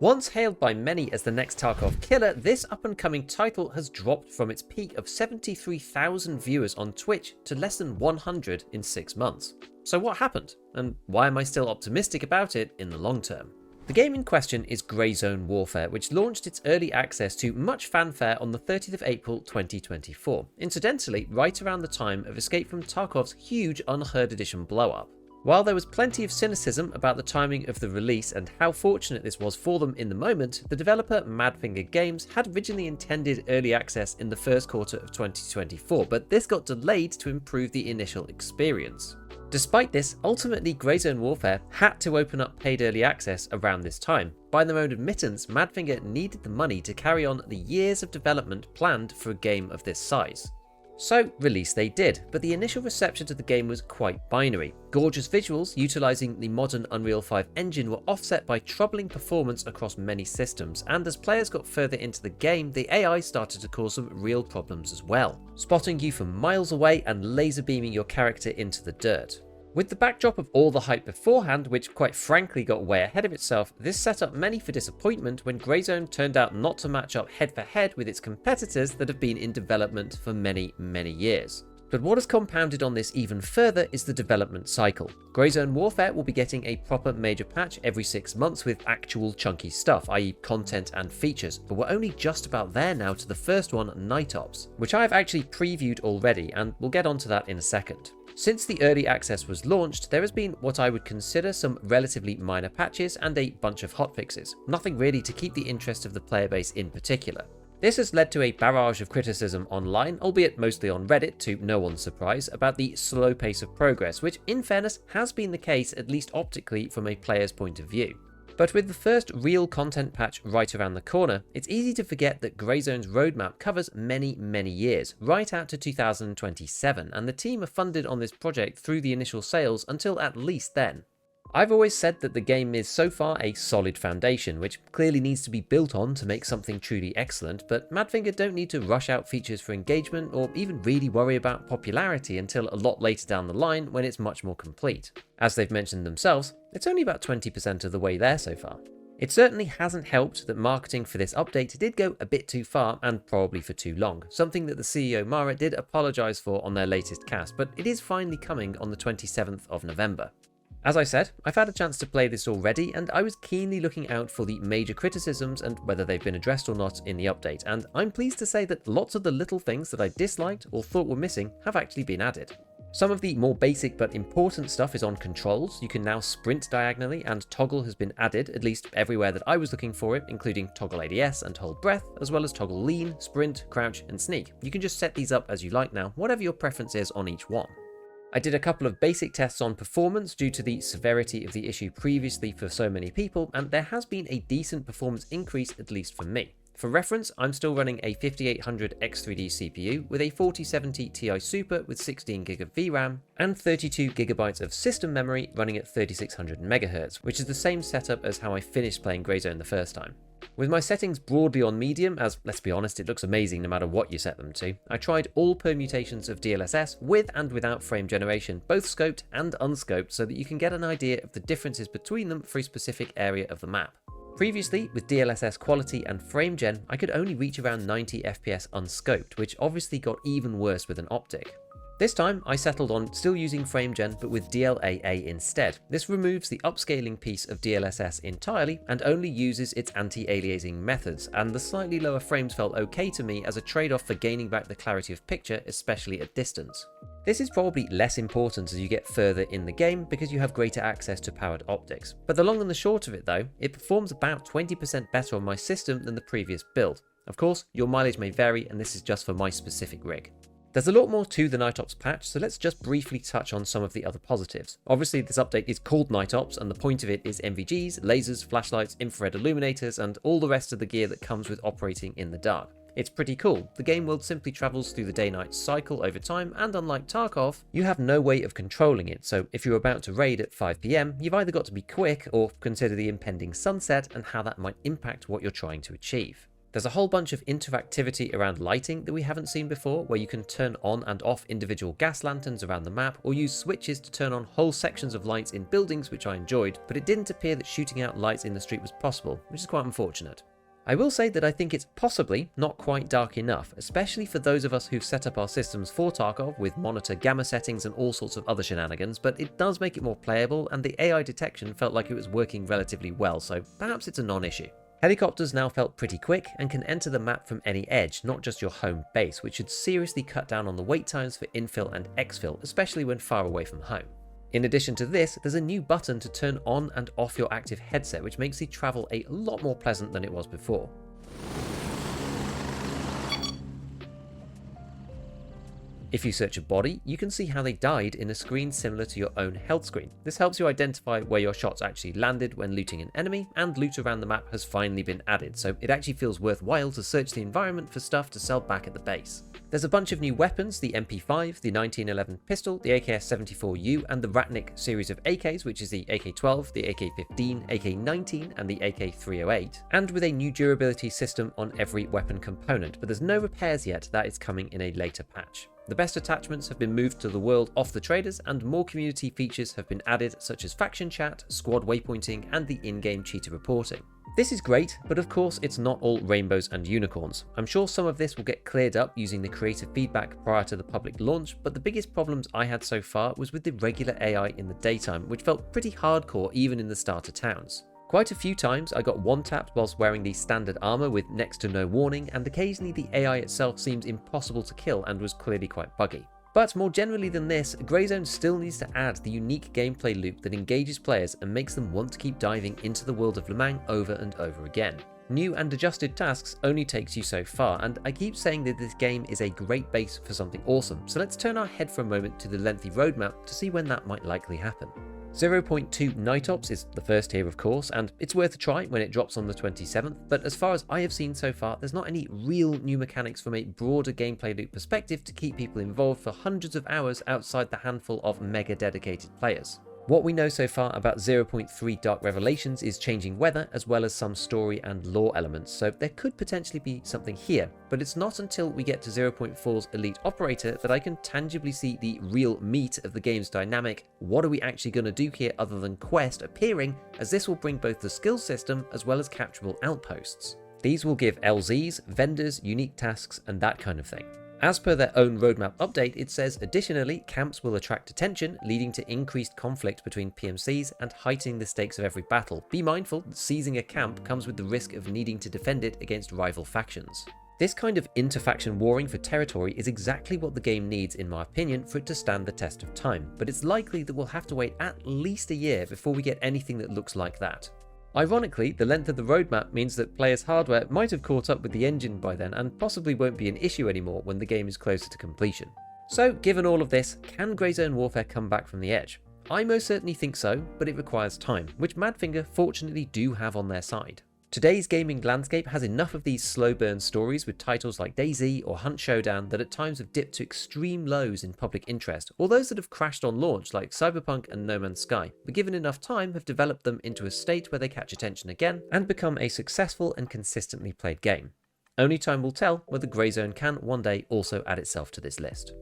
Once hailed by many as the next Tarkov killer, this up-and-coming title has dropped from its peak of 73,000 viewers on Twitch to less than 100 in 6 months. So what happened, and why am I still optimistic about it in the long term? The game in question is Grey Zone Warfare, which launched its early access to much fanfare on the 30th of April 2024, incidentally right around the time of Escape from Tarkov's huge Unheard Edition blow-up. While there was plenty of cynicism about the timing of the release and how fortunate this was for them in the moment, the developer Madfinger Games had originally intended early access in the first quarter of 2024, but this got delayed to improve the initial experience. Despite this, ultimately Grey Zone Warfare had to open up paid early access around this time. By their own admittance, Madfinger needed the money to carry on the years of development planned for a game of this size. So, release they did, but the initial reception to the game was quite binary. Gorgeous visuals utilising the modern Unreal 5 engine were offset by troubling performance across many systems, and as players got further into the game, the AI started to cause some real problems as well, spotting you from miles away and laser beaming your character into the dirt. With the backdrop of all the hype beforehand, which quite frankly got way ahead of itself, this set up many for disappointment when Grey Zone turned out not to match up head for head with its competitors that have been in development for many years. But what has compounded on this even further is the development cycle. Grey Zone Warfare will be getting a proper major patch every 6 months with actual chunky stuff, i.e. content and features, but we're only just about there now to the first one, Night Ops, which I've actually previewed already, and we'll get onto that in a second. Since the early access was launched, there has been what I would consider some relatively minor patches and a bunch of hotfixes, nothing really to keep the interest of the player base in particular. This has led to a barrage of criticism online, albeit mostly on Reddit to no one's surprise, about the slow pace of progress, which in fairness has been the case at least optically from a player's point of view. But with the first real content patch right around the corner, it's easy to forget that Grey Zone's roadmap covers many years, right out to 2027, and the team are funded on this project through the initial sales until at least then. I've always said that the game is so far a solid foundation, which clearly needs to be built on to make something truly excellent, but Madfinger don't need to rush out features for engagement or even really worry about popularity until a lot later down the line when it's much more complete. As they've mentioned themselves, it's only about 20% of the way there so far. It certainly hasn't helped that marketing for this update did go a bit too far and probably for too long, something that the CEO Mara did apologise for on their latest cast, but it is finally coming on the 27th of November. As I said, I've had a chance to play this already, and I was keenly looking out for the major criticisms and whether they've been addressed or not in the update, and I'm pleased to say that lots of the little things that I disliked or thought were missing have actually been added. Some of the more basic but important stuff is on controls. You can now sprint diagonally, and toggle has been added, at least everywhere that I was looking for it, including toggle ADS and hold breath, as well as toggle lean, sprint, crouch, and sneak. You can just set these up as you like now, whatever your preference is on each one. I did a couple of basic tests on performance due to the severity of the issue previously for so many people, and there has been a decent performance increase, at least for me. For reference, I'm still running a 5800 X3D CPU with a 4070 Ti Super with 16GB of VRAM and 32GB of system memory running at 3600 MHz, which is the same setup as how I finished playing Grey Zone the first time. With my settings broadly on medium, as let's be honest, it looks amazing no matter what you set them to, I tried all permutations of DLSS with and without frame generation, both scoped and unscoped, so that you can get an idea of the differences between them for a specific area of the map. Previously, with DLSS quality and frame gen, I could only reach around 90 FPS unscoped, which obviously got even worse with an optic. This time, I settled on still using frame gen but with DLAA instead. This removes the upscaling piece of DLSS entirely and only uses its anti-aliasing methods, and the slightly lower frames felt okay to me as a trade-off for gaining back the clarity of picture, especially at distance. This is probably less important as you get further in the game because you have greater access to powered optics. But the long and the short of it though, it performs about 20% better on my system than the previous build. Of course, your mileage may vary, and this is just for my specific rig. There's a lot more to the Night Ops patch, so let's just briefly touch on some of the other positives. Obviously, this update is called Night Ops, and the point of it is NVGs, lasers, flashlights, infrared illuminators, and all the rest of the gear that comes with operating in the dark. It's pretty cool. The game world simply travels through the day-night cycle over time, and unlike Tarkov, you have no way of controlling it, so if you're about to raid at 5 PM, you've either got to be quick or consider the impending sunset and how that might impact what you're trying to achieve. There's a whole bunch of interactivity around lighting that we haven't seen before, where you can turn on and off individual gas lanterns around the map, or use switches to turn on whole sections of lights in buildings, which I enjoyed, but it didn't appear that shooting out lights in the street was possible, which is quite unfortunate. I will say that I think it's possibly not quite dark enough, especially for those of us who've set up our systems for Tarkov with monitor gamma settings and all sorts of other shenanigans, but it does make it more playable, and the AI detection felt like it was working relatively well, so perhaps it's a non-issue. Helicopters now felt pretty quick and can enter the map from any edge, not just your home base, which should seriously cut down on the wait times for infill and exfil, especially when far away from home. In addition to this, there's a new button to turn on and off your active headset, which makes the travel a lot more pleasant than it was before. If you search a body, you can see how they died in a screen similar to your own health screen. This helps you identify where your shots actually landed when looting an enemy, and loot around the map has finally been added, so it actually feels worthwhile to search the environment for stuff to sell back at the base. There's a bunch of new weapons: the MP5, the 1911 pistol, the AKS-74U, and the Ratnik series of AKs, which is the AK-12, the AK-15, AK-19, and the AK-308, and with a new durability system on every weapon component, but there's no repairs yet. That is coming in a later patch. The best attachments have been moved to the world off the traders, and more community features have been added, such as faction chat, squad waypointing, and the in-game cheater reporting. This is great, but of course it's not all rainbows and unicorns. I'm sure some of this will get cleared up using the creative feedback prior to the public launch, but the biggest problems I had so far was with the regular AI in the daytime, which felt pretty hardcore even in the starter towns. Quite a few times I got one-tapped whilst wearing the standard armor with next to no warning, and occasionally the AI itself seems impossible to kill and was clearly quite buggy. But more generally than this, Greyzone still needs to add the unique gameplay loop that engages players and makes them want to keep diving into the world of Le Mans over and over again. New and adjusted tasks only takes you so far, and I keep saying that this game is a great base for something awesome, so let's turn our head for a moment to the lengthy roadmap to see when that might likely happen. 0.2 Night Ops is the first here, of course, and it's worth a try when it drops on the 27th, but as far as I have seen so far, there's not any real new mechanics from a broader gameplay loop perspective to keep people involved for hundreds of hours outside the handful of mega dedicated players. What we know so far about 0.3 Dark Revelations is changing weather, as well as some story and lore elements, so there could potentially be something here, but it's not until we get to 0.4's Elite Operator that I can tangibly see the real meat of the game's dynamic. What are we actually going to do here other than quest appearing, as this will bring both the skill system as well as capturable outposts. These will give LZs, vendors, unique tasks, and that kind of thing. As per their own roadmap update, it says additionally, camps will attract attention, leading to increased conflict between PMCs and heightening the stakes of every battle. Be mindful that seizing a camp comes with the risk of needing to defend it against rival factions. This kind of inter-faction warring for territory is exactly what the game needs, in my opinion, for it to stand the test of time, but it's likely that we'll have to wait at least a year before we get anything that looks like that. Ironically, the length of the roadmap means that players' hardware might have caught up with the engine by then and possibly won't be an issue anymore when the game is closer to completion. So, given all of this, can Greyzone Warfare come back from the edge? I most certainly think so, but it requires time, which Madfinger fortunately do have on their side. Today's gaming landscape has enough of these slow burn stories with titles like DayZ or Hunt Showdown that at times have dipped to extreme lows in public interest, or those that have crashed on launch like Cyberpunk and No Man's Sky, but given enough time have developed them into a state where they catch attention again and become a successful and consistently played game. Only time will tell whether Greyzone can one day also add itself to this list.